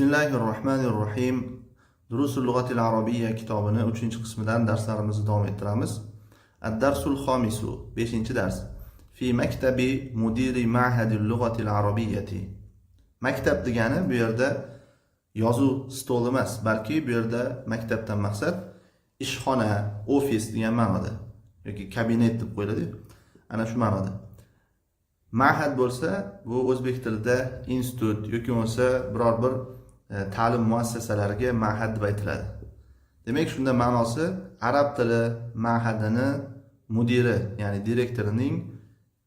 Bismillahirrohmanirrohim. Durusul Lughatil Arabiyya kitobini 3-qismidan darslarimizni davom ettiramiz. Ad-darsul xomisu 5-dars. Fi maktabi mudiri ma'hadil lughatil arabiyyati. Maktab degani bu yerda yozuv stol emas, balki bu yerda maktabdan maqsad ishxona, ofis degan ma'noda yoki kabinet deb qo'yiladi. Ana shu ma'noda. Ma'had bo'lsa, bu o'zbek tilida institut yoki bo'lsa biror bir ta'lim muassasalariga ma'had deb aytiladi. Demak, shunda ma'nosi arab tili ma'hadini mudiri, ya'ni direktorining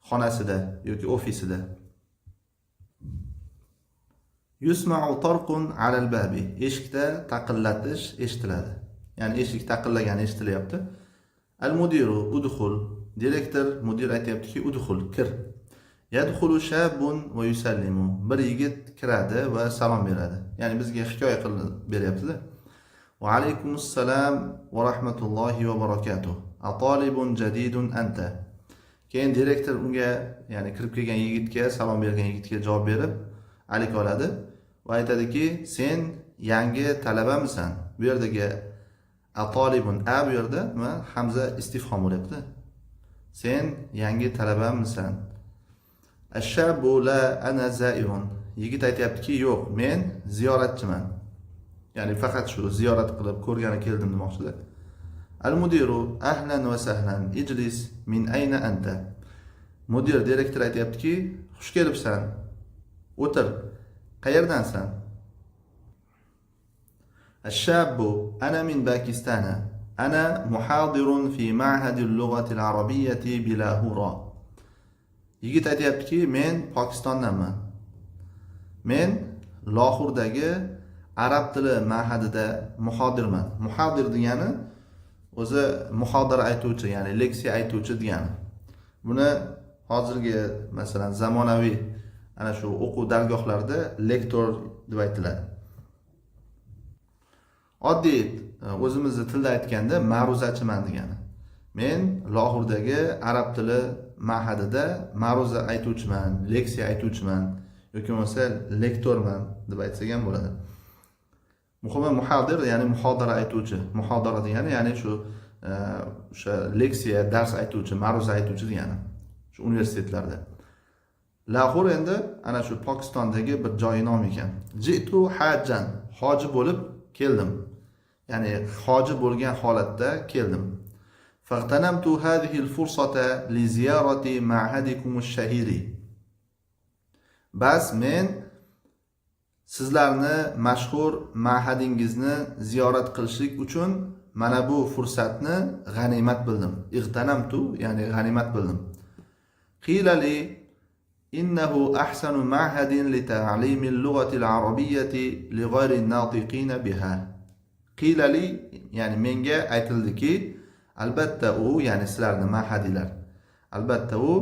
xonasida yoki ofisida. Yusma'u tarqun 'alal babi. Eshikda taqillatish eshitiladi. Ya'ni eshik taqillagani eshitilyapti. Al-mudiru udkhul. Direktor, mudir aytayaptiki, udkhul, kir. Yadkhulu shabun va yusallimu. Bir yigit kiradi va salom beradi. Ya'ni bizga hikoya qilib beryapti-da. Va alaykumussalam va rahmatullohi va barakatuh. Atalibun jadidun anta. Keyin direktor unga, ya'ni kirib kelgan yigitga, salom bergan yigitga javob berib, alik oladi va aytadiki, sen yangi talabamisan? Bu yerdagi atalibun a bu yerda hamza istifhom bo'lyapti. Sen yangi talabamisan? Ash-shabu la ana zairun. Yigit aytayaptiki, yo'q, men ziyoratchiman. Ya'ni faqat shu ziyorat qilib ko'rgani keldim demoqchida. Al-mudiru ahlan va sahlan ijlis min ayna anta. Mudir, direktor aytayaptiki, xush kelibsan. O'tir. Qayerdansan? Ash-shabu ana min Pakistana. Ana muhadirun fi ma'hadil lughatil arabiyyati bi Lahore. Yigit aytayaptiki, men Pokistondanman. Men Lohurdagi arab tili ma'hadida muhodirman. Muhodir degani o'zi muhodara aytuvchi, ya'ni leksiya aytuvchi degani. Buni hozirgi masalan zamonaviy ana shu o'quv dargohlarida lektor deb aytiladi. Oddiy o'zimizning tilda aytganda ma'ruzachiman degani. Men Lohurdagi arab tili ma'hadida ma'ruza aytuvchiman, leksiya aytuvchiman yoki bo'lmasa lektorman deb aytsak ham bo'ladi. Muhimi muhodir, ya'ni muhodara aytuvchi. Muhodara degani ya'ni shu o'sha leksiya, dars aytuvchi, ma'ruza aytuvchi degani. Shu universitetlarda. Lahore endi ana shu Pokistondagi bir joy nomi ekan. Jitu hajjan, hoji bo'lib keldim. Ya'ni hoji bo'lgan holatda keldim. فاغتنمت هذه الفرصة لزيارة معهدكم الشهير. Bas men sizlarni mashhur ma'hadingizni ziyorat qilishlik uchun mana bu fursatni g'animat bildim. Ig'tanamtu, ya'ni g'animat bildim. Qila li innahu ahsanu ma'hadin li ta'limi al-lughati al-arabiyyati li ghayri an-natiqin biha. Qila li, ya'ni menga aytildiki, albatta u, ya'ni sizlarning ma'hadiylar, albatta u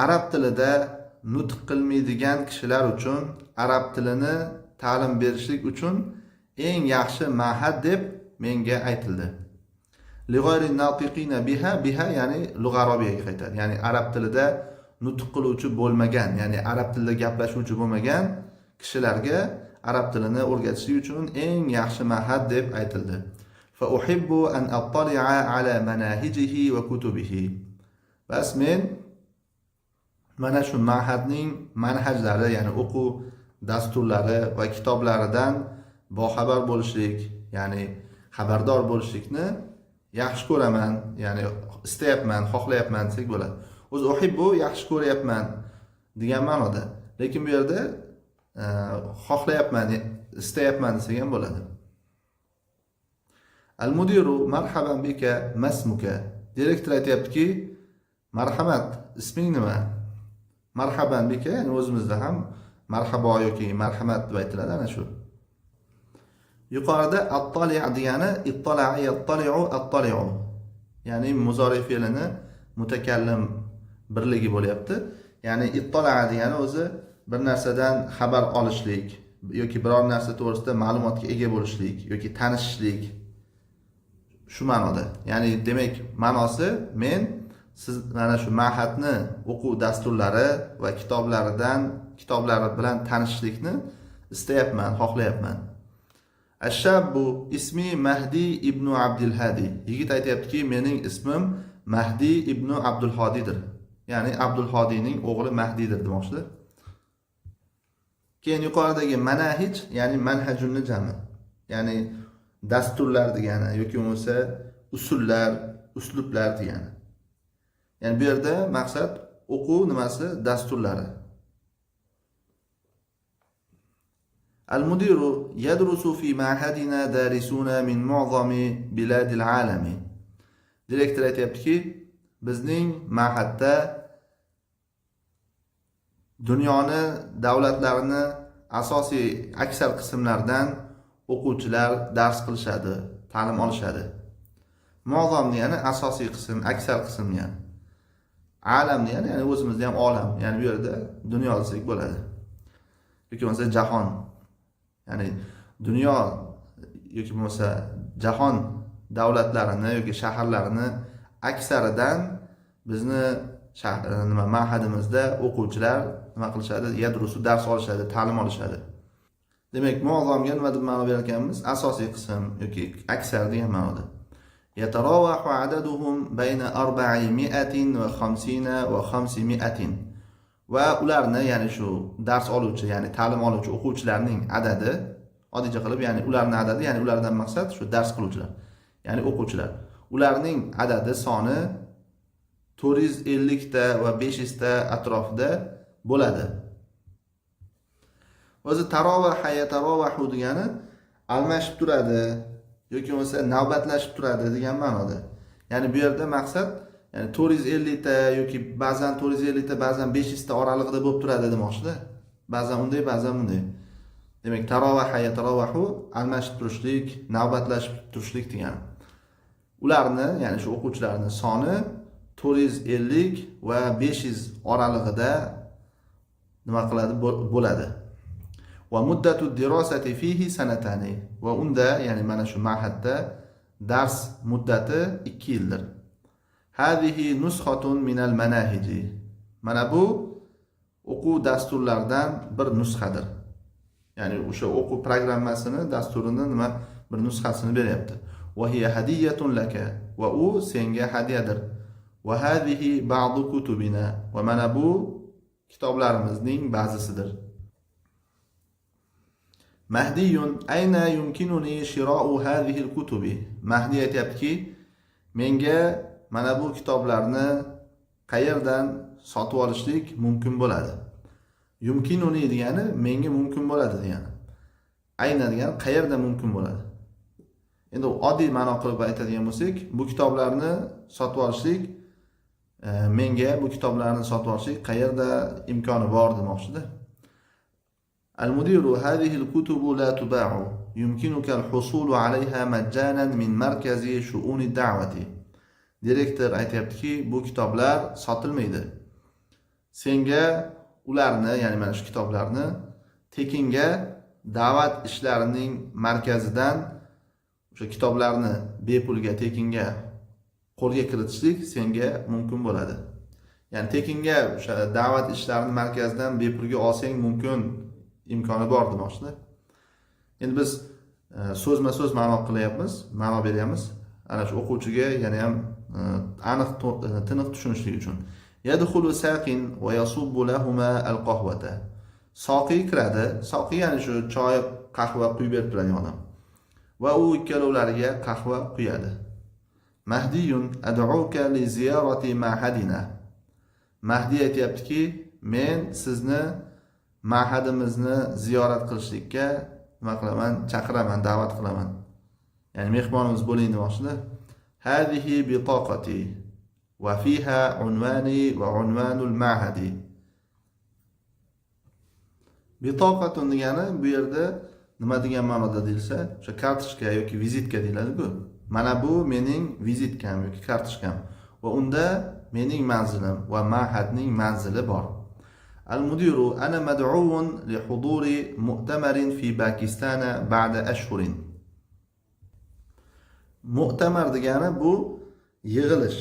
arab tilida nutq qilmaydigan kishilar uchun arab tilini ta'lim berishlik uchun eng yaxshi ma'had deb menga aytildi. Li ghayri natiqina biha, biha ya'ni lug'a arabiyyaga qaytadi. Ya'ni arab tilida nutq qiluvchi bo'lmagan, ya'ni arab tilida gaplashuvchi bo'lmagan kishilarga arab tilini o'rgatishlik uchun eng yaxshi ma'had deb aytildi. فأحب أن أطلع على مناهجه وكتبه. Bas men mana shu ma'hadning manhajlari, ya'ni o'quv dasturlari va kitoblaridan boxabar bo'lishlik, ya'ni xabardor bo'lishlikni yaxshi ko'raman, ya'ni istayapman, xohlayapman desak bo'ladi. O'zi uhibbu yaxshi ko'ryapman degan ma'noda. Lekin bu yerda xohlayapman, istayapman desak ham bo'ladi. Al-mudiru marhaban bika masmuka. Direktor aytayaptiki, marhamat, isming nima? Marhaban bika, ya'ni o'zimizda ham marhabo yoki marhamat deb aytiladi ana shu. Yuqorida attali' degani ittala'a yattali'u attali'u. Ya'ni muzori fe'lini mutakallim birligi bo'lyapti. Ya'ni ittala'a degani o'zi bir narsadan xabar olishlik yoki biror narsa to'g'risida ma'lumotga ega bo'lishlik yoki tanishishlik. Shu ma'noda. Ya'ni demak ma'nosi men siz mana shu ma'hadni o'quv dasturlari va kitoblari bilan tanishishlikni istayapman, xohlayapman. Ash-shabbu ismi Mahdi ibn Abdul Hadi. Yigit aytayaptiki, mening ismim Mahdi ibn Abdul Hodidir. Ya'ni Abdul Hodining o'g'li Mahdidir demoqchidir. Keyin yuqoridagi manahij, ya'ni manhajunni jami. Ya'ni dasturlar degani yoki bo'lmasa usullar, uslublar degani. Ya'ni bu yerda maqsad o'quv nimasi? Dasturlari. Al-mudiru yadrusu fi ma'hadina darisuna min mu'zami biladil alami. Direktor aytayaptiki, bizning ma'hadda dunyoni davlatlarini asosiy aksar qismlardan o'quvchilar dars qilishadi, ta'lim olishadi. Mu'zam degani asosiy qism, aksar qism degani. Alam degani ya'ni o'zimizda ham olam, ya'ni bu yerda dunyo desak bo'ladi. Yoki bo'lmasa jahon. Ya'ni dunyo yoki bo'lmasa jahon davlatlarini yoki shaharlarini aksaridan bizni ma'hadimizda o'quvchilar nima qilishadi? Yadrusu dars olishadi, ta'lim olishadi. Demak, mu'zamga nima deb ma'no berganmiz? Asosiy qism yoki aksar degan ma'noda. Yatarawahu adaduhum bayna 450 va 500. Va ularni, ya'ni shu dars oluvchi, ya'ni ta'lim oluvchi o'quvchilarning adadi, oddiy qilib, ya'ni ularning adadi, ya'ni ulardan maqsad shu dars qiluvchilar, ya'ni o'quvchilar. Ularning adadi, soni 450 ta va 500 ta atrofida bo'ladi. O'zi tarovaha yatarovahu degani almashib turadi yoki bo'lmasa navbatlashib turadi degan ma'noda. Ya'ni bu yerda maqsad ya'ni 450 ta yoki ba'zan 450 ta, ba'zan 500 ta oralig'ida bo'lib turadi demoqchida. Ba'zan unday, ba'zan bunday. Demak, tarovaha yatarovahu almashib turishlik, navbatlashib turishlik degani. Ularni, ya'ni shu o'quvchilarning soni 450 va 500 oralig'ida nima qiladi? Bo'ladi. Va muddatu dirosati fihi sanatani. Va unda, ya'ni mana shu ma'hadda dars muddati 2 yildir. Hadihi nuskhatun minal manahiji. Mana bu o'quv dasturlaridan bir nusxadir. Ya'ni o'sha o'quv programmasini, dasturini nima bir nusxasini beryapti. Va hiya hadiyatun laka. Va u senga hadiyadir. Va hadihi ba'du kutubina. Va mana bu kitoblarimizning ba'zisidir. Mahdiyun ayna yumkinuni shira'u hadhihi al-kutubi. Mahdi aytayaptiki, menga mana bu kitoblarni qayerdan sotib olishlik mumkin bo'ladi. Yumkinuni degani menga mumkin bo'ladi degani. Ayna degani qayerda mumkin bo'ladi. Endi oddiy ma'no qilib aytadigan bo'lsak, bu kitoblarni sotib olishlik menga bu kitoblarni sotib olishlik qayerda imkoni bor demoqchida. Al-mudiru hadhihi al-kutubu la tuba'u. Yumkinuka al-husulu 'alayha majjanan min markazi shu'uni da'wati. Direktor aytayaptiki, bu kitoblar sotilmaydi. Senga ularni, ya'ni mana shu kitoblarni tekinga da'vat ishlarining markazidan o'sha kitoblarni bepulga, tekinga qo'lga kiritishlik senga mumkin bo'ladi. Ya'ni tekinga o'sha da'vat ishlarining markazidan bepulga olsang mumkin, imkoni bor demoqchida. Endi biz so'zma-so'z ma'no qilyapmiz, ma'no beryapmiz. Ana shu o'quvchiga yana ham aniq tiniq tushunishlik uchun. Yadkhulu saqin va yasubbu lahumā al-qahwata. Soqi kiradi. Soqi ya'ni shu choy, qahva quyib berib turadigan odam. Va u ikkalovlariga qahva quyadi. Mahdiyun ad'uka li ziyarati ma'hadina. Mahdi aytayaptiki, men sizni ma'hadimizni ziyorat qilishlikka nima qilaman? Chaqiraman, da'vat qilaman. Ya'ni mehmonimiz bo'ling demoqchida. Hadihi bitaqati va fiha unvani va unvanul ma'hadi. Bitaqatun degani bu yerda nima degan ma'noda deyilsa, o'sha kartochka yoki vizitka deyiladi-ku. Mana bu mening vizitkam yoki kartochkam va unda mening manzilim va ma'hadning manzili bor. Al-mudiru ana mad'uun li huduri mu'tamarin fi Pakistan ba'da ashhurin. Mu'tamar degani bu yig'ilish,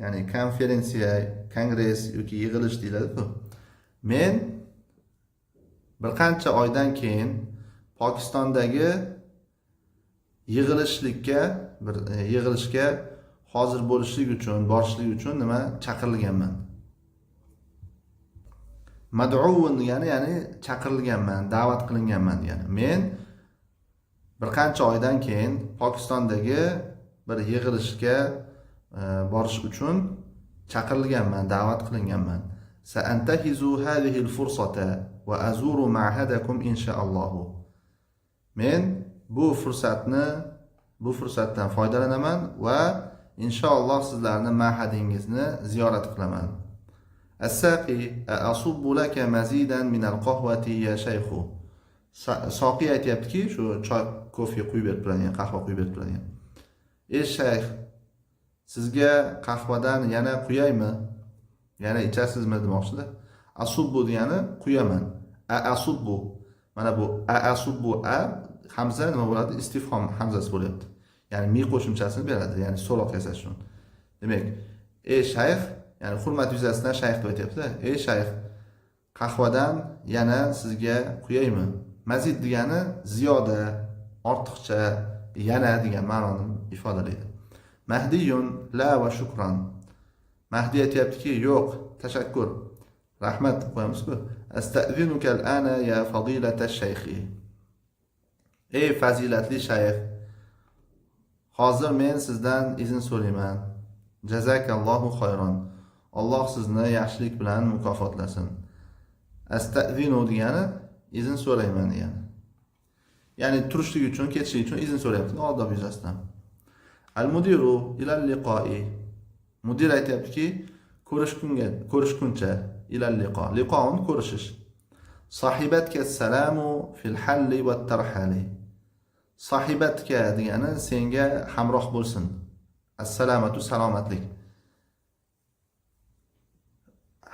ya'ni konferensiya, kongress yoki yig'ilish deyiladi-ku. Men bir qancha oydan keyin Pokistondagi yig'ilishga hozir bo'lishlik uchun, borishlik uchun nima chaqirilganman. Mad'uun degani ya'ni chaqirilganman, da'vat qilinganman degani. Men bir qancha oydan keyin Pokistondagi bir yig'ilishga borish uchun chaqirilganman, da'vat qilinganman. Sa'antahizu hadhihi al-fursata wa azuru ma'hadakum inshaalloh. Men bu fursatdan foydalanaman va inshaalloh sizlarni ma'hadingizni ziyorat qilaman. As-saqi asubbu laka mazidan min al-qahwati ya shaykhu. Soqi aytayaptiki, shu choy, kofe quyib berib turadigan, qahva quyib berib turadigan. Ey shayx, sizga qahvadan yana quyaymi? Yana ichasizmi demoqchida. Asubbu degani quyaman. Asubbu. Mana bu asubbu hamza nima bo'ladi? Istifhom hamzasi bo'lyapti. Ya'ni mi qo'shimchasini beradi, ya'ni so'roq yasash uchun. Demak, ey shayx, ya'ni hurmat yuzasidan shayx deb aytayapti. Ey shayx, qahvadan yana sizga quyaymi? Mazid degani ziyoda, ortiqcha, yana degan ma'noni ifodalaydi. Mahdiyun la va shukran. Mahdi aytayaptiki, yo'q, tashakkur, rahmat deb qo'yamiz-ku. Asta'zinuka al-ana ya fadilata shaykhi. Ey fazilatli shayx, hozir men sizdan izn so'rayman. Jazakallohu xayron. Alloh sizni yaxshilik bilan mukofotlasin. Asta'zinu degani izn so'rayman degani. Ya'ni turishlik uchun, ketishlik uchun izn so'rayapti odob yuzasidan. Al-mudiru ila al-liqo'i. Mudir aytayaptiki, ko'rishguncha ila al-liqo. Liqo'un ko'rishish. Sahibatka salamu fil halli va tarhali. Sahibatka degani senga hamroh bo'lsin. Assalamatu salomatlik.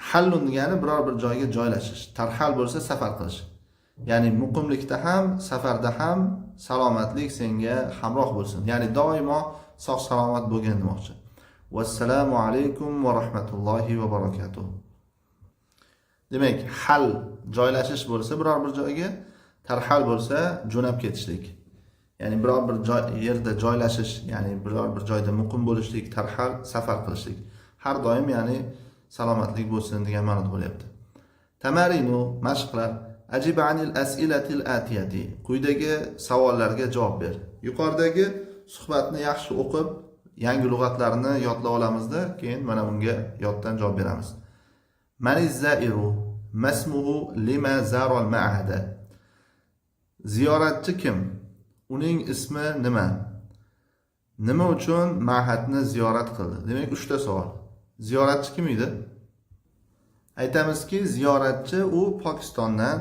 Hallun degani biror bir joyga joylashish. Tarhal bo'lsa safar qilish. Ya'ni muqimlikda ham, safarda ham salomatlik senga hamroh bo'lsin. Ya'ni doimo sog' salomat bo'lgan demoqchi. Vassalamu alaykum va rahmatullohi va barakatuh. Demak, hal joylashish bo'lsa biror bir joyga, tarhal bo'lsa jo'nab ketishlik. Ya'ni biror bir yerda joylashish, ya'ni biror bir joyda muqim bo'lishlik, tarhal safar qilishlik. Har doim ya'ni salomatlik bo'lsin degan ma'noda bo'lyapti. Tamarinu mashqlar ajib anil as'ilatil atiyati. Quyidagi savollarga javob ber. Yuqoridagi suhbatni yaxshi o'qib, yangi lug'atlarni yodlab olamizda, keyin mana bunga yoddan javob beramiz. Maniz zairu masmuhu lima zaral ma'hada. Ziyoratchi kim? Uning ismi nima? Nima uchun ma'hadni ziyorat qildi? Demak, 3 ta savol. Ziyoratchi kim edi? Aytamizki, ziyoratchi u Pokistondan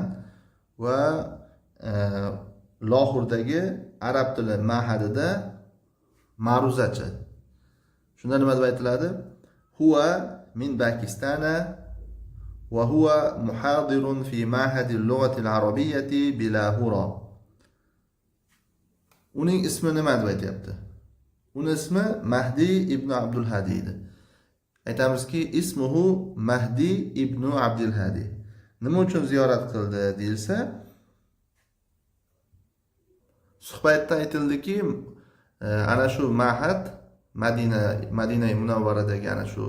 va Lohurdagi arab tili ma'hadida ma'ruzachi. Shunda nima deb aytiladi? Huwa min Pakistana va huwa muhadirun fi ma'hadi al-lughati al-arabiyyati bi Lahore. Uning ismi nima deb aytayapti? Uning ismi Mahdi ibn Abdul Hadi edi. Aytamizki, ismuhu Mahdi ibn Abdul Hadi. Nima uchun ziyorat qildi deyilsa, suhbatda aytildiki, ana shu ma'had Madina Munavvaradagi ana shu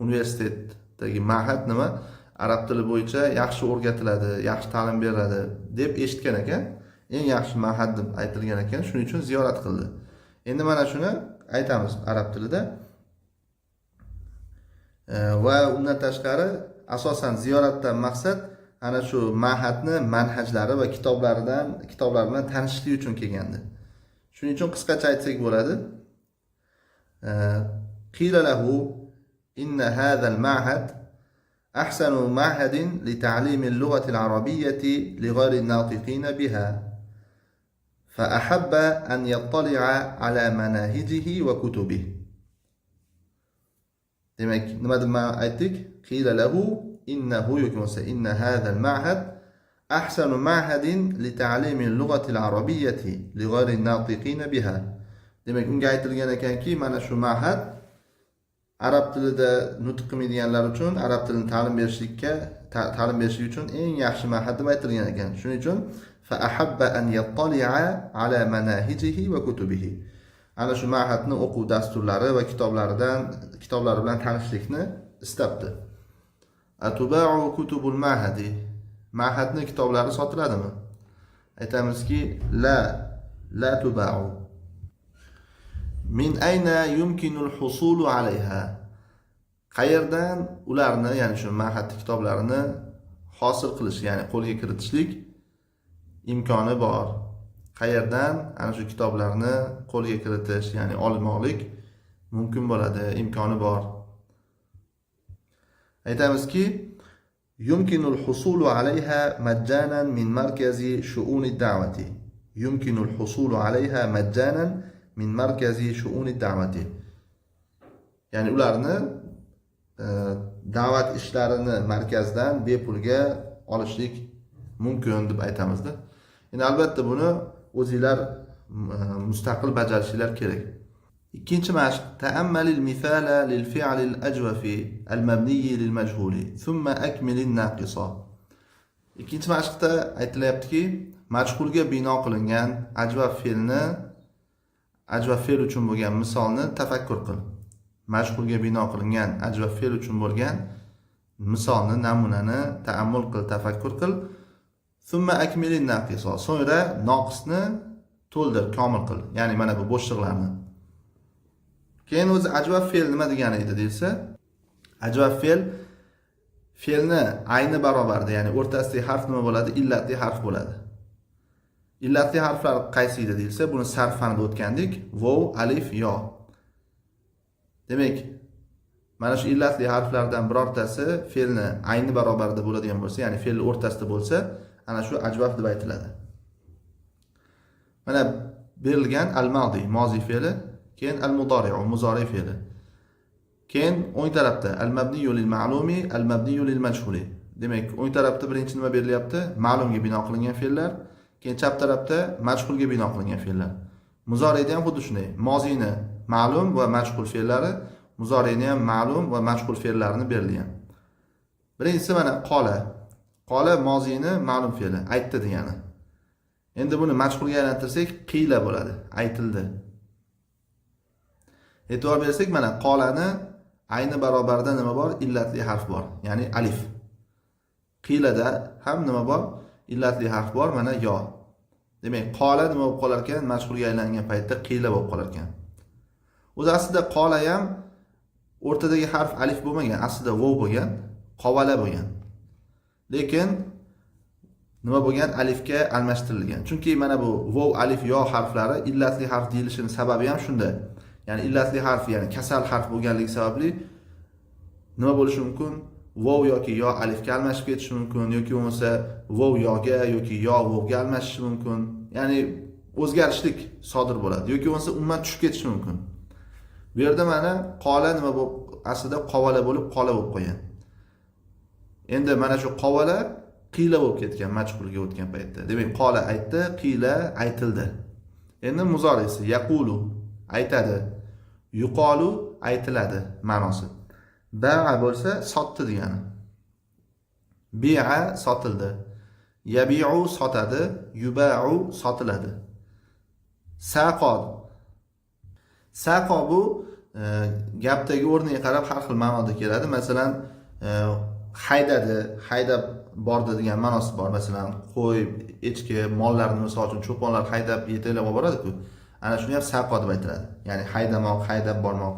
universitetdagi ma'had nima? Arab tili bo'yicha yaxshi o'rgatiladi, yaxshi ta'lim beriladi deb eshitgan ekan. Eng yaxshi ma'had deb aytilgan ekan, shuning uchun ziyorat qildi. Endi mana shuni aytamiz arab tilida. Va undan tashqari asosan ziyoratdan maqsad ana shu ma'hadni manhajlari va kitoblar bilan tanishishlik uchun kelgandi. Shuning uchun qisqacha aytsak bo'ladi. Qila lahu inna hadha al-ma'had ahsanu ma'hadin li ta'lim al-lughati al-arabiyyati li ghayri an-natiqin biha. Fa ahabba an yattali'a ala manahijihi wa kutubihi. Demak, nima deb aytdik? Qila lahu innahu yukmasa inna hadha al-ma'had ahsanu ma'hadin li ta'lim al-lughati al-arabiyyati li ghayri an-natiqin biha. Demak, unga aytilgan ekanki, mana shu ma'had arab tilida nutq qilmaydiganlar uchun arab tilini ta'lim berish uchun eng yaxshi ma'had deb aytilgan ekan. Shuning uchun فأحب أن يطلع على مناهجه وكتبه. Ana shu ma'hadni o'quv dasturlari va kitoblari bilan tanishlikni istabdi. Atuba'u kutubul ma'hadi. Ma'hadni kitoblari sotiladimi? Aytamizki, la tuba'u. Min ayna yumkinul husulu alayha. Qayerdan ularni, ya'ni shu ma'had kitoblarini hosil qilish, ya'ni qo'lga kiritishlik imkoni bor. Qayerdan ana shu kitoblarni qo'lga kiritish, ya'ni olmoqlik mumkin bo'ladi, imkoni bor. Aytamizki, yumkinul husulu alayha majjanan min markazi shu'uni da'vati. Yumkinul husulu alayha majjanan min markazi shu'uni da'vati. Ya'ni ularni da'vat ishlarini markazdan bepulga olishlik mumkin deb aytamizda. Endi albatta buni o'zinglar mustaqil bajarishinglar kerak. Ikkinchi mashq: ta'ammalil misala lil fi'lil ajwafi al mabniy lil majhuli thumma akmilin naqisa. Ikkinchi mashqda aytilyaptiki, majhulga bino qilingan ajvaf fe'l uchun bo'lgan misolni tafakkur qil. Majhulga bino qilingan ajvaf fe'l uchun bo'lgan misolni, namunani ta'ammul qil, tafakkur qil. Thumma akmilin naqisa. So'ngra noqisni to'ldir, komil qil. Ya'ni mana bu bo'shliqlarni. Keyin o'zi ajvaf fe'l nima degani edi desa, ajvaf fe'lni ayni barobarda, ya'ni o'rtasidagi harf nima bo'ladi? Illatli harf bo'ladi. Illatli harflar qaysi edi desa, buni sarf fanida o'tgandik. Vov, alif, yo. Demak, mana shu illatli harflardan birortasi fe'lni ayni barobarida bo'ladigan bo'lsa, ya'ni fe'l o'rtasida bo'lsa, ana shu ajvaf deb aytiladi. Mana berilgan al-madi, mozi fe'li, keyin al-mudari'u, muzari fe'li. Keyin o'ng tarafda al-mabniyu lil ma'lumi, al-mabniyu lil majhuli. Demak, o'ng tarafda birinchi nima berilyapti? Ma'lumga bino qilingan fe'llar, keyin chap tarafda majhulga bino qilingan fe'llar. Muzorida ham xuddi shunday. Mozini ma'lum va majhul fe'llari, muzorini ham ma'lum va majhul fe'llarini berilgan. Birinchisi mana qola. Qola mozini ma'lum fe'li, aytdi degani. Endi buni majhulga aylantirsak, qiyla bo'ladi, aytildi. E'tibor bersak, mana qolani ayni barobarida nima bor? Illatli harf bor, ya'ni alif. Qiyilada ham nima bor? Illatli harf bor, mana yo. Demak, qola nima bo'lib qolar ekan? Majhulga aylangan paytda qiyla bo'lib qolar ekan. O'zi aslida qola ham o'rtadagi harf alif bo'lmagan, aslida vov bo'lgan, qovala bo'lgan. Lekin nima bo'lgan? Alifga almashtirilgan. Chunki mana bu vov, alif, yo harflari illatli harf deyilishining sababi ham shunda. Ya'ni illatli harf, ya'ni kasal harf bo'lganligi sababli nima bo'lishi mumkin? Vov yoki yo alifga almashib ketishi mumkin, yoki bo'lmasa vov yoga yoki yo vovga almashishi mumkin. Ya'ni o'zgarishlik sodir bo'ladi, yoki bo'lmasa umuman tushib ketishi mumkin. Bu yerda mana qola nima bo'lib, aslida qovala bo'lib qola bo'lib qolgan. Endi mana shu qovala qiyla bo'lib ketgan majhulga o'tgan paytda. Demak, qola aytdi, qiyla aytildi. Endi muzorisi yaqulu aytadi, yuqolu aytiladi ma'nosi. Ba'a bo'lsa sotdi degani. Bi'a sotildi. Yabi'u sotadi, yuba'u sotiladi. Saqo bu gapdagi o'rniga qarab har xil ma'noda keladi. Masalan, haydadi, haydab bordi degan ma'nosi bor. Masalan, qo'y, echki, mollarni misol uchun cho'ponlar haydab yetaklab olib boradi-ku. Ana shuni ham saqo deb aytiladi. Ya'ni haydamoq, haydab bormoq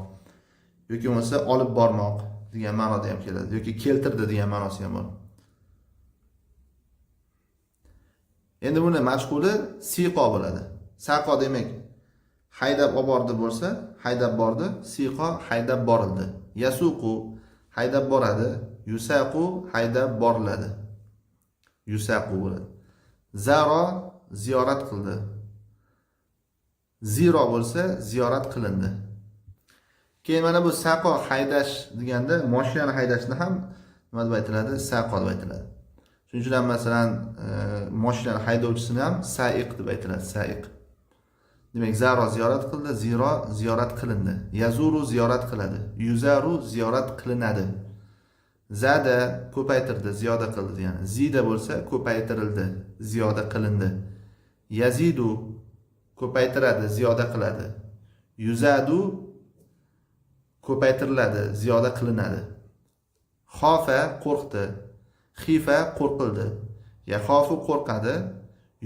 yoki bo'lmasa olib bormoq degan ma'noda ham keladi, yoki keltirdi degan ma'nosi ham bor. Endi buni majhuli siqo bo'ladi. Saqo demak haydab olib bordi bo'lsa, haydab bordi, siqo haydab borildi. Yasuqu haydab boradi, yusaqu haydab boriladi. Yusaqu bo'ladi. Zaro ziyorat qildi. Ziro bo'lsa ziyorat qilindi. Keyin mana bu saqo haydash deganda mashinani haydashni ham nima deb aytiladi? Saqo deb aytiladi. Shuning uchun ham masalan mashinani haydovchisini ham saiq deb aytiladi, saiq. Demak, zaro ziyorat qildi, ziro ziyorat qilindi. Yazuru ziyorat qiladi, yuzaru ziyorat qilinadi. Zada ko'paytirdi, ziyoda qildi degani. Zida bo'lsa ko'paytirildi, ziyoda qilindi. Yazidu ko'paytiradi, ziyoda qiladi. Yuzadu ko'paytiriladi, ziyoda qilinadi. Xofa qo'rqdi, xifa qo'rqildi. Yaxofu qo'rqadi,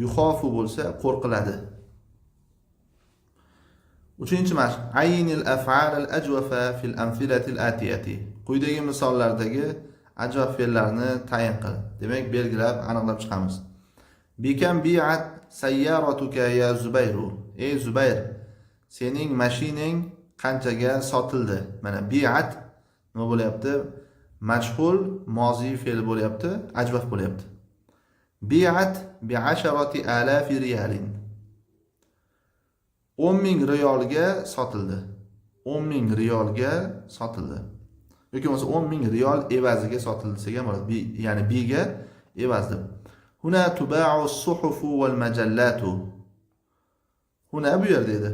yuxofu bo'lsa qo'rqiladi. 3-mashq. Aynil af'al al-ajwafa fil amthilati al-atiyati. Quyidagi misollardagi ajvaf fe'llarni tayin qil. Demak, belgilab, aniqlab chiqamiz. Bikam bi'at sayyaratuka ya Zubayru. Ey Zubayr, sening mashinang qanchaga sotildi? Mana bi'at nima bo'lyapti? Majhul mozi fe'li bo'lyapti, ajvaf bo'lyapti. Bi'at bi 10,000 riyalin. 10,000 riyolga sotildi. 10,000 riyolga sotildi. Yoki bo'lmasa 10,000 riyol evaziga sotildi desak ham bo'ladi. Ya'ni biga evaz deb. Huna tuba'u as-suhufu wal majallatu. Huna bu yerda edi.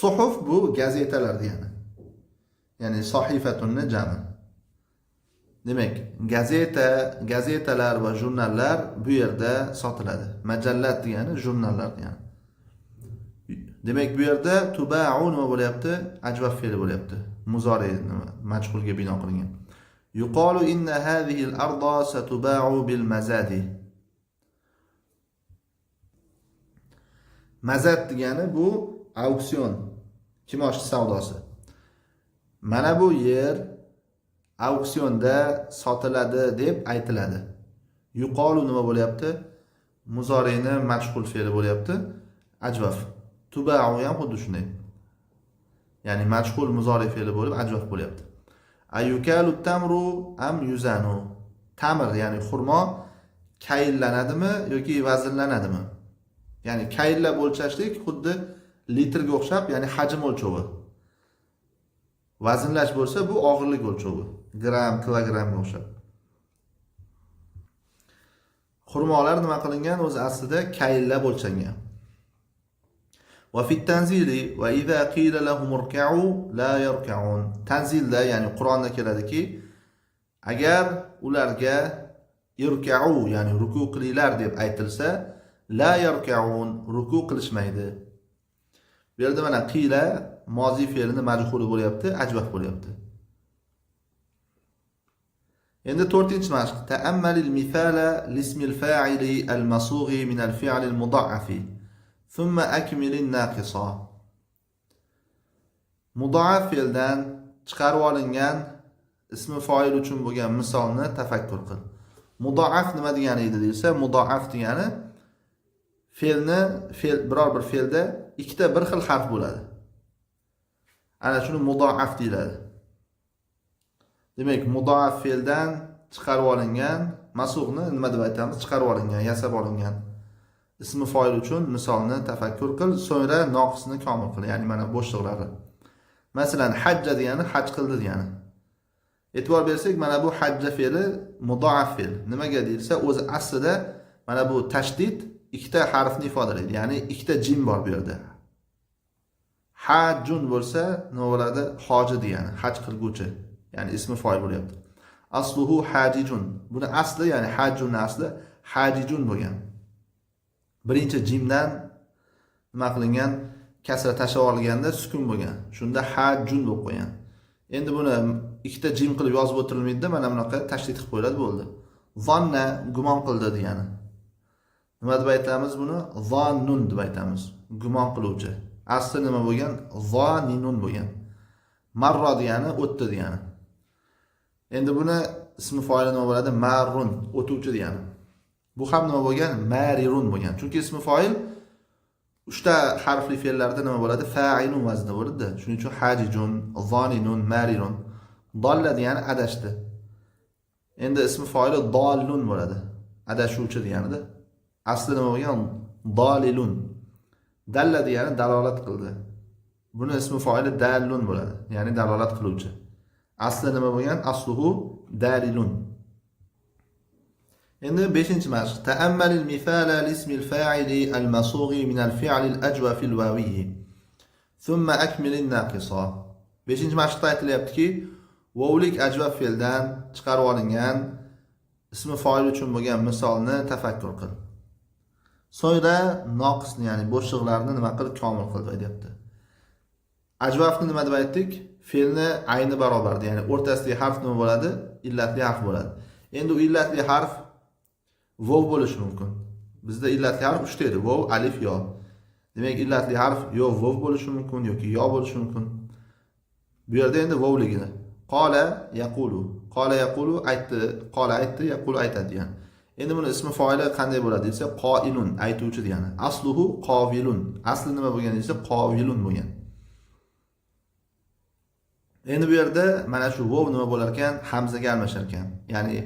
Suhuf bu gazetalar degani. Ya'ni sahifatunni jami. Demak, gazetalar va jurnallar bu yerda sotiladi. Majallat degani jurnallar degani. Demak, bu yerda tuba'u nima bo'lyapti? Ajvaf fe'li bo'lyapti. Muzori majhulga bino qilingan. Yuqalu inna hadhihi al-arda satuba'u bil mazadi. Mazad degani bu auksion, kimosh savdosi. Mana bu yer auksionda sotiladi deb aytiladi. Yuqalu nima bo'lyapti? Muzoriyni majhul fe'li bo'lyapti. Ajvaf. Tuba'u ham xuddi shunday. Ya'ni majhul muzori fe'li bo'lib ajvaf bo'lyapti. Ayukalu tamru am yuzanu. Tamr ya'ni xurmo kayllanadimi yoki vaznlanadimi? Ya'ni kayllab o'lchashlik xuddi litrga o'xshab, ya'ni hajm o'lchovi. Vaznlash bo'lsa bu og'irlik o'lchovi. Gram, kilogramga o'xshab. Xurmolar nima qilingan? O'zi aslida kayllab o'lchangan. Va fit tanzili va idza qila lahum irka'u la yarka'un. Tanzilda, ya'ni Qur'onda keladiki, agar ularga irka'u, ya'ni ruku qilinglar deb aytilsa, la yarka'un, ruku qilishmaydi. Bu yerda mana qila mozi fe'lini majhuli bo'lyapti, ajvaf bo'lyapti. Endi 4-mashq. Ta'ammalil mithala lismil fa'ili al-masughi min al-fi'l al-mudha'afi. Thumma akmilin naqisa. Mudha'af fe'ldan chiqarib olingan ismi fa'il uchun bo'lgan misolni tafakkur qil. Mudha'af nima degani edi desa, mudha'af degani biror bir fe'lda ikkita bir xil harf bo'ladi. Ana shuni mudha'af deyiladi. Demak, mudha'af fe'ldan chiqarib olingan, masug'ni nima deb aytamiz? Chiqarib olingan, yasab olingan ismi fa'il uchun misolni tafakkur qil, so'ngra noqisni komil qil, ya'ni mana bo'shliqlari. Masalan, hajja degani haj qildi degani. E'tibor bersak, mana bu hajja fe'li mudha'af fe'l. Nimaga deyilsa, o'zi aslida mana bu tashdid ikkita harfni ifodalaydi, ya'ni ikkita jim bor bu yerda. Hajjun bo'lsa, nima bo'ladi? Hoji degani, haj qilguvchi, ya'ni ismi fa'il bo'lyapti. Asluhu hajijun. Buni asli, ya'ni hajjun asli hajijun bo'lgan. Birinchi jimdan nima qilingan? Kasra tashlab olganda sukun bo'lgan. Shunda hajjun bo'lib qo'ygan. Endi buni ikkita jim qilib yozib o'tirilmaydi-da, mana bunaqa tashdid qilib qo'yiladi, bo'ldi. Zanna gumon qildi degani. Nima deb aytamiz buni? Zannun deb aytamiz. Gumon qiluvchi. Asli nima bo'lgan? Zaninun bo'lgan. Marra degani o'tdi degani. Endi buni ismi fa'ili nima bo'ladi? Marrun, o'tuvchi degani. Bu ham nima bo'lgan? Marirun bo'lgan. Chunki ismi fa'il 3 ta harfli fe'llarda nima bo'ladi? Fa'ilun vaznida bo'ladi. Shuning uchun hajijun, zaninun, marirun. Dalla degani adashdi. Endi ismi fa'ili dallun bo'ladi. Adashuvchi deganida. Asli nima bo'lgan? Dalilun. Dalla degani dalolat qildi. Buni ismi fa'ili dallun bo'ladi, ya'ni dalolat qiluvchi. Asli nima bo'lgan? Asluhu dalilun. Endi 5-mashq. Ta'ammalil mithala lismil fa'ili al-masughi min al-fi'l al-ajwaf al-wawi. Thumma akmilin naqisa. 5-mashqda aytilyaptiki, vovlik ajvab fe'ldan chiqarib olingan ismi foil uchun bo'lgan misolni tafakkur qil. So'ngra noqisni, ya'ni bo'shliqlarni nima qil, komil qil deyapti. Ajvabni nima deb aytdik? Fe'lni ayni barobarda, ya'ni o'rtasidagi harf nima bo'ladi? Illatli harf bo'ladi. Endi u illatli harf vov bo'lishi mumkin. Bizda illatli harf 3 ta edi: vov, alif, yo. Demak, illatli harf yo vov bo'lishi mumkin yoki yo bo'lishi mumkin. Bu yerda endi vovligini qola yaqulu aytdi, qola aytdi, yaqulu aytadi degan. Endi buni ismi foili qanday bo'ladi desa, qoilun, aytuvchi degani. Asluhu qovilun. Asli nima bo'lgan desa, qovilun bo'lgan. Endi bu yerda mana shu vov nima bo'lar ekan? Hamzaga almashar ekan. Ya'ni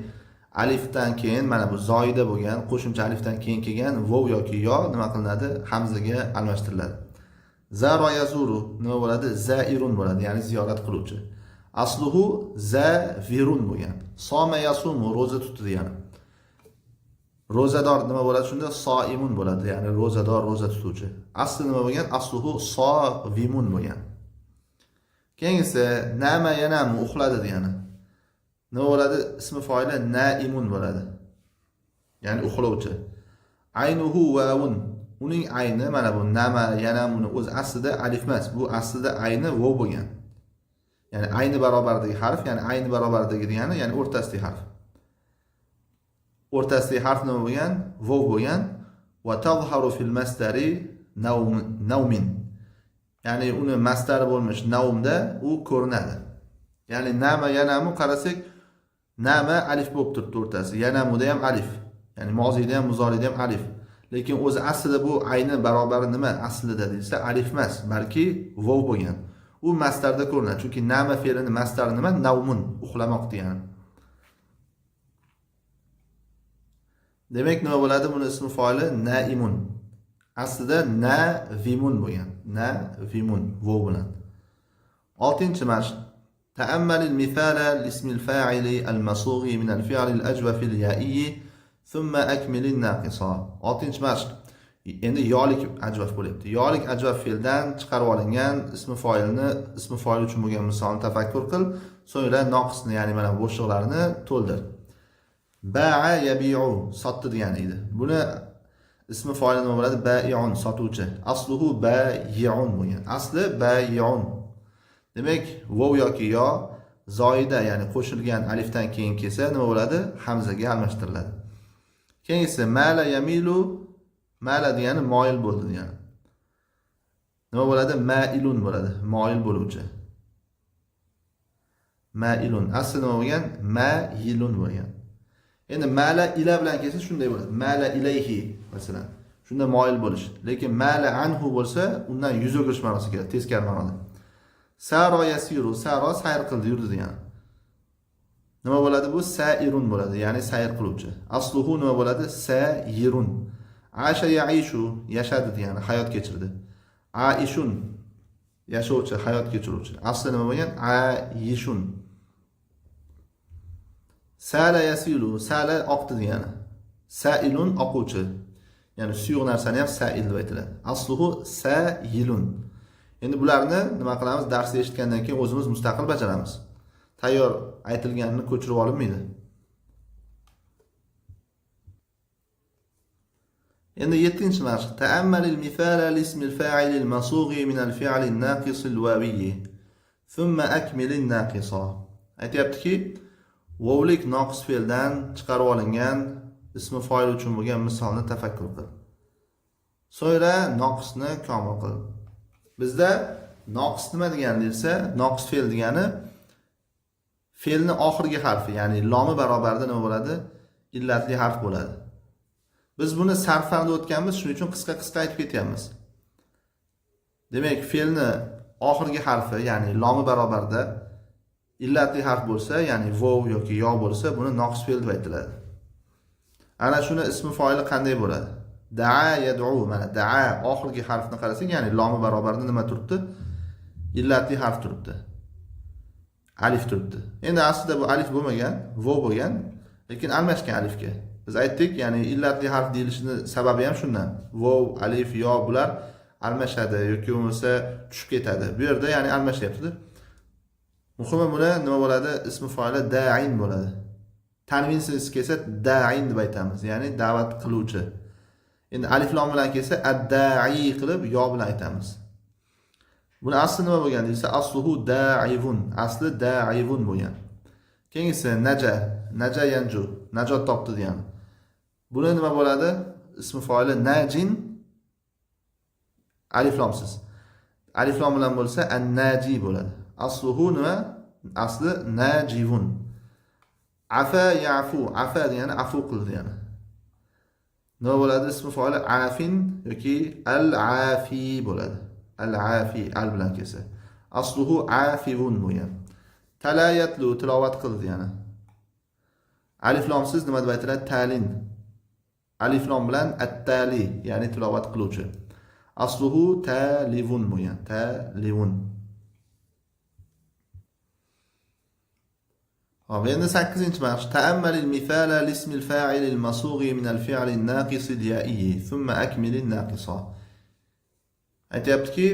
alifdan keyin mana bu zoida bo'lgan, qo'shimcha alifdan keyin kelgan vov yoki yo nima qilinadi? Hamzaga almashtiriladi. Zaro yazuru nima bo'ladi? Zairun bo'ladi, ya'ni ziyorat qiluvchi. Asluhu zavirun bo'lgan. Soma yasumu, roza tutdi degani. Ro'zador nima bo'ladi shunda? Soimun bo'ladi, ya'ni ro'zador, ro'za tutuvchi. Asli nima bo'lgan? Asluhu sovimun bo'lgan. Keyingisi nama yanamu, uxladi degani. Nima bo'ladi? Ismi foili naimun bo'ladi, ya'ni uxlovchi. Aynuhu vavun, uning ayni mana bu nama yanamuni o'z aslida alif emas, bu aslida ayni vov bo'lgan. Ya'ni ayni barobardagi harf, ya'ni ayni barobardagi degani, ya'ni o'rtasidagi harf. O'rtasidagi harf nima bo'lgan? Vov bo'lgan. Va tazharu fil masdari nawmin. Ya'ni uni masdari bo'lmish naumda u ko'rinadi. Ya'ni nama yanamu qarasak, nama alif bo'lib turibdi o'rtasi. Yanamuda ham alif. Ya'ni moziyda ham, muzoriyda ham alif. Lekin o'zi aslida bu ayni barobari nima? Aslida desa alif emas, balki vov bo'lgan. U masdarda ko'rinadi. Chunki nama fe'lini masdari nima? Naumun, uxlamoq degani. Demak, nima bo'ladi? Buni ismi foili naimun. Aslida navimun bo'lgan. Navimun vov bilan. 6-mashq. تأمل المثال لاسم الفاعل المصوغ من الفعل الأجوف اليائي ثم أكمل الناقصة. 6-mashq. Endi yolik ajvaf bo'lyapti. Yolik ajvaf fe'ldan chiqarib olingan ismi foil uchun bo'lgan misolni tafakkur qil, so'ngra noqisni, ya'ni mana bo'shliqlarni to'ldir. Ba'a yabi'u, sotdi degan edi. Buni ismi foili nima bo'ladi? Ba'i'un, sotuvchi. Asluhu ba'i'un bo'lgan. Asli ba'i'un. Demak, vov yoki yo zoida, ya'ni qo'shilgan alifdan keyin kelsa nima bo'ladi? Hamzaga almashtiriladi. Keyingisi mala yamilu, mala degani moyil bo'ldi degani. Nima bo'ladi? Mailun bo'ladi, moyil bo'luvchi. Mailun. Asli nima bo'lgan? Mailun bo'lgan. Endi mala ila bilan kelsa shunday bo'ladi. Mala ilayhi masalan. Shunda moyil bo'lish. Lekin mala anhu bo'lsa, undan yuz o'girish ma'nosi keladi, teskari ma'noda. Saro yasiru, saro sayr qildi, yurdi degani. Nima bo'ladi bu? Sairun bo'ladi, ya'ni sayr qiluvchi. Asluhu nima bo'ladi? Sairun. Asha yaishu, yashadi degani, hayot kechirdi. Aishun, yashovchi, hayot kechiruvchi. Asli nima bo'lgan? Aishun. Sala yasilu, sala oqdi degani. Sailun, oquvchi. Ya'ni suyuq narsani ham sail deb aytiladi. Asluhu sailun. Endi bularni nima qilamiz? Darsni eshitgandan keyin o'zimiz mustaqil bajaramiz. Tayyor aytilganini ko'chirib olinmaydi. Endi 7-mashq. Ta'ammal al-misal li-ism al-fa'il al-masughi min al-fi'l an-naqis al-wawi. Thumma akmil an-naqisa. Aytayaptiki, vovlik noqis fe'ldan chiqarib olingan ismi foil uchun bo'lgan misolni tafakkur qil. So'ngra noqisni komil qil. Bizda noqis nima degani desa, noqis fe'l degani fe'lni oxirgi harfi, ya'ni lomi barobarida nima bo'ladi? Illatli harf bo'ladi. Biz buni sarflarda o'tganmiz, shuning uchun qisqa-qisqa aytib ketyapmiz. Demak, fe'lni oxirgi harfi, ya'ni lomi barobarida illatli harf bo'lsa, ya'ni vov yoki yo bo'lsa, buni noqis fe'l deb aytiladi. Ana shuni ismi foili qanday bo'ladi? Da'a yad'u, mana da'a oxirgi harfni qarasak, ya'ni lomi barobarida nima turibdi? Illatli harf turibdi. Alif turibdi. Endi aslida bu alif bo'lmagan, vov bo'lgan, lekin almashgan alifga. Biz aytdik, ya'ni illatli harf deyilishini sababi ham shundan. Vov, alif, yo bular almashadi yoki bo'lmasa tushib ketadi. Bu yerda ya'ni almashyapti. Muhimi buni nima bo'ladi? Ismi foili da'in bo'ladi. Tanvinsiz kelsa da'in deb aytamiz, ya'ni da'vat qiluvchi. Endi alif lom bilan kelsa ad-da'i qilib yo bilan aytamiz. Buni asli nima bo'lgan desa, asluhu da'ivun, asli da'ivun bo'lgan. Keyingisi naja yanju, najot topdi degani. Buni nima bo'ladi? Ismi foili najin, alif lomsiz. Alif lom bilan bo'lsa an-naji bo'ladi. Asluhu nima? Asli najivun. Afa ya'fu, afa degani afu qildi degani. Nima bo'ladi? Ismi foili afin yoki al-afi bo'ladi. Al-afi al bilan kelsa. Asluhu afivun bo'lgan. Talayatlu tilovat qildi degani. Alif lomsiz nima deb aytiladi? Talin. Alif lom bilan at-tali, ya'ni tilovat qiluvchi. Asluhu talivun bo'lgan. Talivun. Hop, endi 8-baxt. Ta'ammal al-misal li-ism al-fa'il al-masughi min al-fi'l an-naqis al-ya'i, thumma akmil an-naqisa. Aytayaptiki,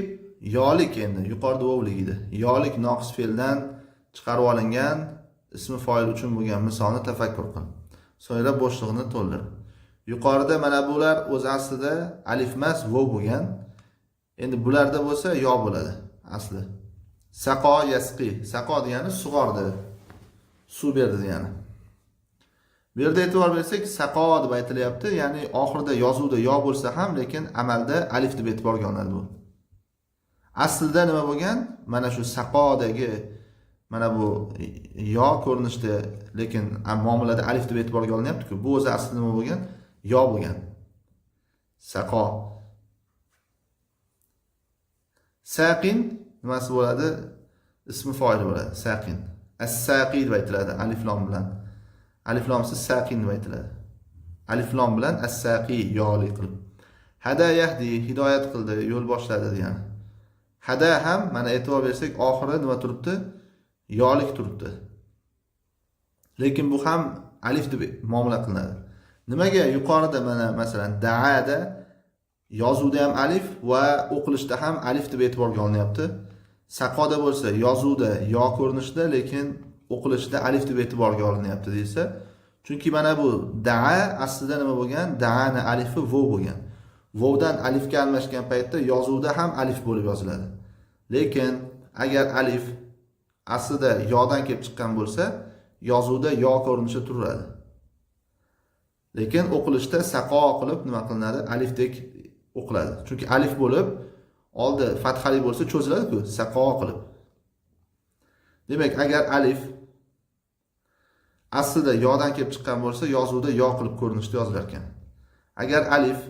yolik endi yuqorida vovlik edi. Yolik noqis fe'ldan chiqarib olingan ismi fa'il uchun bo'lgan misolni tafakkur qil. So'ngra bo'shlig'ini to'ldir. Yuqorida mana bular o'z aslida alif emas, vov bo'lgan. Endi bularda bo'lsa yo bo'ladi asli. Saqo yasqi. Saqo degani sug'ordi. Suv berdi degani. Bu yerda e'tibor bersak, saqo deb aytilyapti, ya'ni oxirida yozuvda yo bo'lsa ham, lekin amalda alif deb e'tiborga olinadi bu. Aslida nima bo'lgan? Mana shu saqodagi mana bu yo ko'rinishda, lekin muomalada alif deb e'tiborga olinyapti-ku. Bu o'zi aslida nima bo'lgan? Yo bo'lgan. Saqo. Saqin nimasi bo'ladi? Ismi fa'il bo'ladi. Saqin. As-saqi deb aytiladi alif lom bilan. Alif lomsiz saqin deb aytiladi. Alif lom bilan as-saqi yo'li qilib. Hada yahdi hidoyat qildi, yo'l boshladi degani. Hada ham mana e'tibor bersak oxiri nima turibdi? Yo'lik turibdi. Lekin bu ham alif deb muomala qilinadi. Nimaga? Yuqorida mana masalan da'ada yozuvda ham alif va o'qilishda ham alif deb e'tiborga olinyapti. Saqoda bo'lsa yozuvda yo ko'rinishda, lekin o'qilishda alif deb e'tiborga olinyapti desa, chunki mana bu da'a aslida nima bo'lgan? Da'ani alifi vov bo'lgan. Vovdan alifga almashgan paytda yozuvda ham alif bo'lib yoziladi. Lekin agar alif aslida yodan kelib chiqqan bo'lsa, yozuvda yo ko'rinishi turadi. Lekin o'qilishda saqo qilib nima qilinadi? Alifdek o'qiladi. Chunki alif bo'lib oldi fathali bo'lsa cho'ziladi-ku, saqo qilib. Demak, agar alif aslida yodan kelib chiqqan bo'lsa, yozuvda yo qilib ko'rinishda yozilar ekan. Agar alif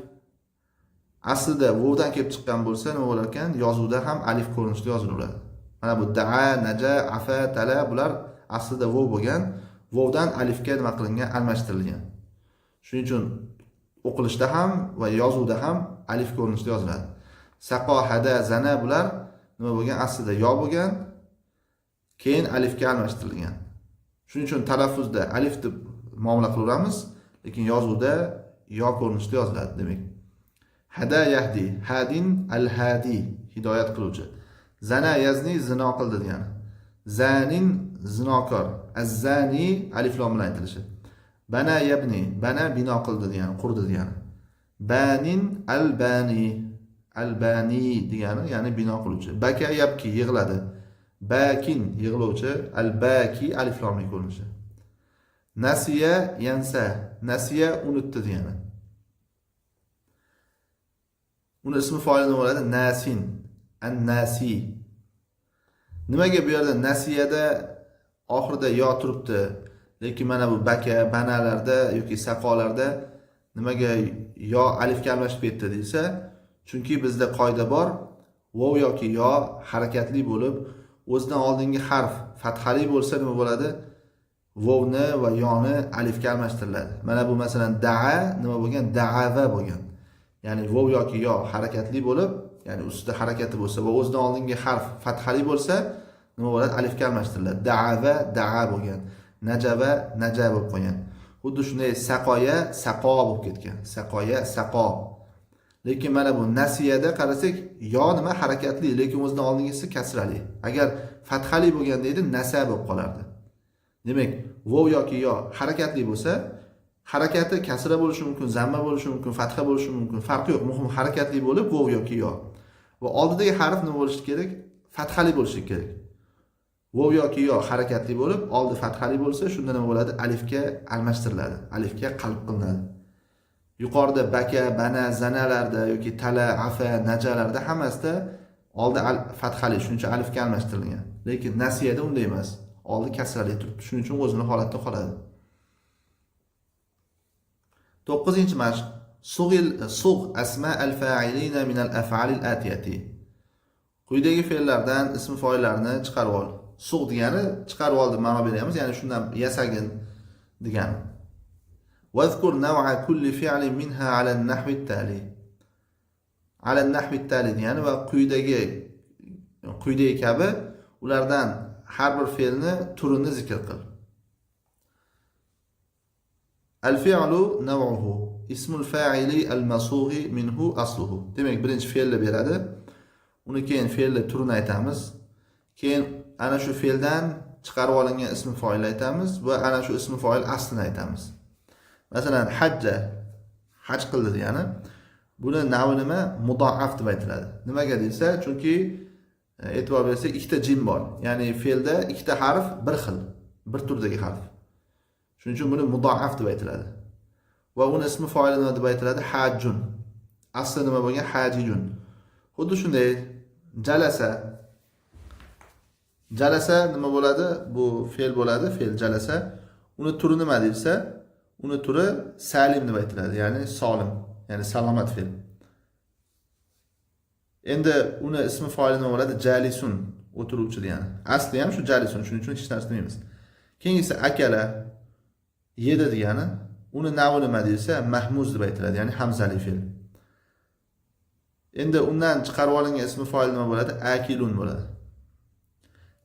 aslida vovdan kelib chiqqan bo'lsa, nima bo'lar ekan? Yozuvda ham alif ko'rinishda yoziladi. Mana bu da'a, naja, afa, tala bular aslida vov bo'lgan, vovdan alifga nima qilingan? Almashtirilgan. Shuning uchun o'qilishda ham va yozuvda ham alif ko'rinishda yoziladi. Saqo, hada, zana bular nima bo'lgan? Aslida yo bo'lgan, keyin alifga almashtirilgan. Shuning uchun talaffuzda alif deb muomala qilaveramiz, lekin yozuvda yo ko'rinishda yoziladi demak. Hada yahdi, hadin al-hadi, hidoyat qiluvchi. Zana yazni zino qildi degani. Zanin zinokor. Az-zani alif lom bilan aytilishi. Bana yabni, bana bino qildi degani, qurdi degani. Banin al-bani, al-bani degani, ya'ni bino qiluvchi. Baka yabki, yig'ladi. Bakin yig'lovchi, al-baki alif lomning ko'rinishi. Nasiya yansa, nasiya unutdi degani. Uni ismi fa'ili bo'ladi nasin, an-nasi. Nimaga bu yerda nasiyada oxirida yo turibdi, lekin mana bu baka, banalarda yoki saqolarda nimaga yo alifga almashib ketdi desa, chunki bizda qoida bor, vov yoki yo harakatli bo'lib, o'zidan oldingi harf fathali bo'lsa nima bo'ladi? Vovni va yoni alifga almashtiriladi. Mana bu masalan da'a nima bo'lgan? Da'ava bo'lgan. Ya'ni vov yoki yo harakatli bo'lib, ya'ni ustida harakati bo'lsa va o'zidan oldingi harf fathali bo'lsa, nima bo'ladi? Alifga almashtiriladi. Da'ava da'a bo'lgan. Najava naja bo'lib qolgan. Xuddi shunday saqoya saqo bo'lib ketgan. Saqoya saqo. Lekin mana bu nasiyada qarasak, yo nima harakatli, lekin o'zidan oldingisi kasrali. Agar fathali bo'lganda edi, nasa bo'lib qolardi. Demak, vov yoki yo harakatli bo'lsa, harakati kasra bo'lishi mumkin, zamma bo'lishi mumkin, fatha bo'lishi mumkin, farqi yo'q. Muhim harakatli bo'lib vov yoki yo. Va oldidagi harf nima bo'lishi kerak? Fathali bo'lishi kerak. Vov yoki yo harakatli bo'lib, oldi fathali bo'lsa, shunda nima bo'ladi? Alifga almashtiriladi. Alifga qalb qilinadi. Yuqorida baka, bana, zanalarda yoki tala, afa, najalarda hammasida oldi fathali, shuning uchun alifga almashtirilgan. Lekin nasiyada unday emas. Oldi kasrali turibdi. Shuning uchun o'zining holatida qoladi. 9-mashq. Sugh asma al-fa'ilina min al-af'al al-atiyati. Quyidagi fe'llardan ism foillarni chiqarib ol. Sugh degani chiqarib ol deb ma'no beramiz, ya'ni shundan yasagin degani. Wazkur naw'a kulli fi'lin minha 'ala an-nahwi at-tali. 'Ala an-nahwi at-tali degani va quyidagi kabi ulardan har bir fe'lni turini zikr qil. Al-fi'lu naw'uhu ismul fa'ili al-masughi minhu asluhu. Demak, birinchi fe'lni beradi. Uni keyin fe'lni turini aytamiz. Keyin ana shu fe'ldan chiqarib olingan ism foil aytamiz va ana shu ism foil aslini aytamiz. Masalan, hajja, haj qildi degani. Buni navi nima? Mudoaf deb aytiladi. Nimaga desa, chunki e'tibor bersak, ikkita jim bor. Ya'ni fe'lda ikkita harf bir xil, bir turdagi harf. Shuning uchun buni mudoaf deb aytiladi. Va uni ismi foili nima deb aytiladi? Hajjun. Asli nima bo'lgan? Hajijun. Xuddi shunday jalasa. Jalasa nima bo'ladi? Bu fe'l bo'ladi, fe'l jalasa. Uni turi nima desa, uni turi salim deb aytiladi, ya'ni solim, ya'ni salomat fe'l. Endi uni ismi foili nima bo'ladi? Jalisun, o'tiruvchi degani. Asli ham shu jalisun, shuning uchun hech narsa demaymiz. Keyingisi akala, yedi degani. Uni navi nima desa, mahmuz deb aytiladi, ya'ni hamzali fe'l. Endi undan chiqarib olingan ismi foil nima bo'ladi? Akilun bo'ladi.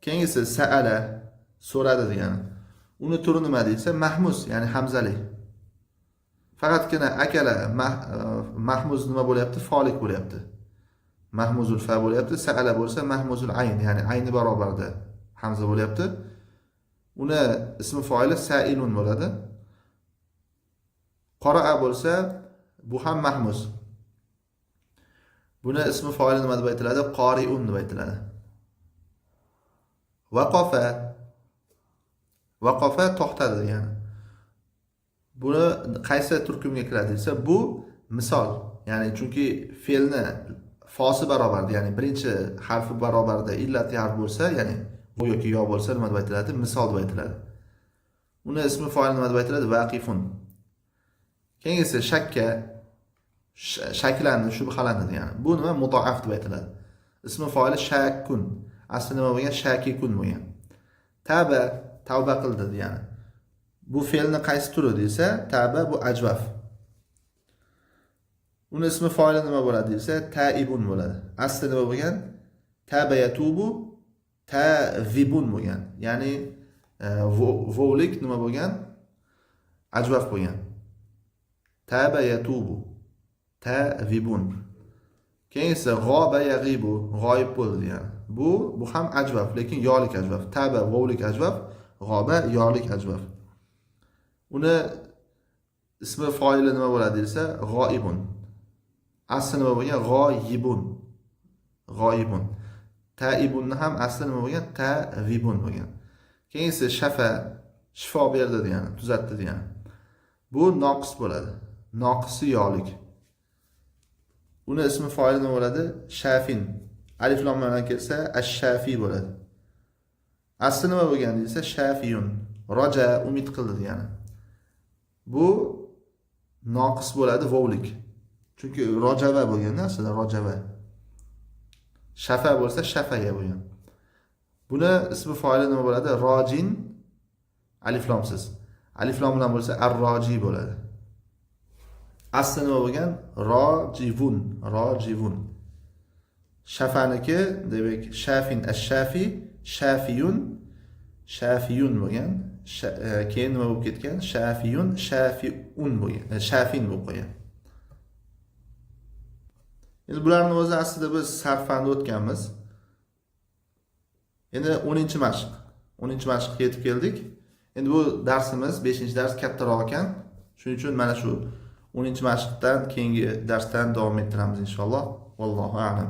Keyingisi sa'ala, so'radi degani. Uni turi nima desa, mahmuz, ya'ni hamzali. Faqatgina akala mahmuz nima bo'lyapti? Folik bo'lyapti. Mahmuzul fa bo'lyapti. Sa'ala bo'lsa mahmuzul ayn, ya'ni ayni barobarda hamza bo'lyapti. Uni ismi foili sa'ilun bo'ladi. Qara'a bo'lsa bu ham mahmuz. Buni ismi foili nima deb aytiladi? Qori'un deb aytiladi. Waqafa to'xtadi degani. Buni qaysi turkumga kiradi desa, bu misol. Ya'ni chunki fe'lni fosi barobarda, ya'ni birinchi harfi barobarda illati harf bo'lsa, ya'ni bu yoki yo bo'lsa nima deb aytiladi? Misol deb aytiladi. Uni ismi foili nima deb aytiladi? Vaqifun. Keyingisi shakka, shaklandi, shubhalandi degani. Bu nima? Mudoaf deb aytiladi. Ismi foili shakkun. Asli nima bo'lgan? Shakikun bo'lgan. Taba, tavba qildi degani. Bu fe'lni qaysi turi desa, taba bu ajvaf. Uni ismi foili nima bo'ladi desa, taibun bo'ladi. Asli nima bo'lgan? Taba yatubu, tavibun bo'lgan. Ya'ni vovlik nima bo'lgan? Ajvaf bo'lgan. Taba yatubu, tavibun. Keyingi g'oba yag'ibu, g'oyib bo'ldi degani. Bu ham ajvaf, lekin yolik ajvaf. Taba vovlik ajvaf, g'oba yolik ajvaf. Uni ismi foili nima bo'ladi desa, g'oibun. Asli nima bo'lgan? G'oyibun. G'oyibun. Taibunni ham asli nima bo'lgan? Tavibun bo'lgan. Keyingisi shafa, shifo berdi degani, tuzatdi degani. Bu noqis bo'ladi. Noqisi yolik. Uni ismi foili nima bo'ladi? Shafin. Alif lam bilan kelsa ash-shafi bo'ladi. Asli nima bo'lgan desa, shafiyun. Roja, umid qildi degani. Bu noqis bo'ladi, vovlik. Chunki rojava bo'lganda aslida rojava. Shafa bo'lsa shafaya bo'lgan. Buni ismi foili nima bo'ladi? Rojin, alif lomsiz. Alif lom bilan bo'lsa ar-roji bo'ladi. Asli nima bo'lgan? Rojivun, rojivun. Shafaniki, demak, shafin ash-shafi, shafiyun, shafiyun bo'lgan. Keyin nima bo'lib ketgan? Shafiyun, shafiun bo'lgan. Shafin bo'lib qolgan. Endi bularni o'zi aslida biz sarfanda o'tganmiz. Endi 10-mashq. 10-mashqqa yetib keldik. Endi bu darsimiz 5-dars kattaroq ekan. Shuning uchun mana shu 10-mashqdan keyingi darsdan davom ettiramiz inshaalloh. Vallohu a'lam.